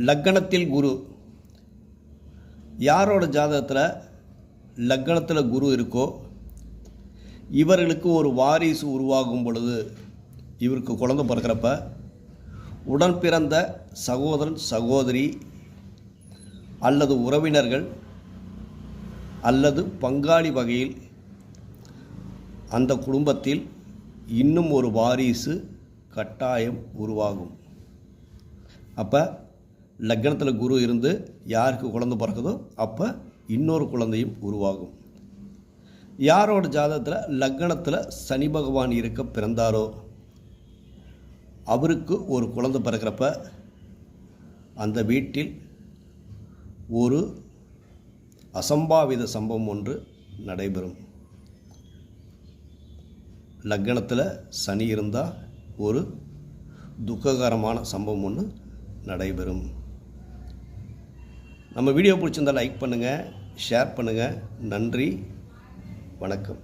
லக்கணத்தில் குரு. யாரோட ஜாதகத்தில் லக்கணத்தில் குரு இருக்கோ இவர்களுக்கு ஒரு வாரிசு உருவாகும் பொழுது, இவருக்கு குழந்தை பிறக்கிறப்ப உடன் பிறந்த சகோதரன் சகோதரி அல்லது உறவினர்கள் அல்லது பங்காளி வகையில் அந்த குடும்பத்தில் இன்னும் ஒரு வாரிசு கட்டாயம் உருவாகும். அப்போ லக்னத்தில் குரு இருந்து யாருக்கு குழந்தை பிறக்குதோ அப்போ இன்னொரு குழந்தையும் உருவாகும். யாரோட ஜாதகத்தில் லக்னத்தில் சனி பகவான் இருக்க பிறந்தாரோ அவருக்கு ஒரு குழந்தை பிறக்கிறப்ப அந்த வீட்டில் ஒரு அசம்பாவித சம்பவம் ஒன்று நடைபெறும். லக்னத்தில் சனி இருந்தால் ஒரு துக்ககரமான சம்பவம் ஒன்று நடைபெறும். நம்ம வீடியோ பிடிச்சிருந்தால் லைக் பண்ணுங்கள், ஷேர் பண்ணுங்கள். நன்றி, வணக்கம்.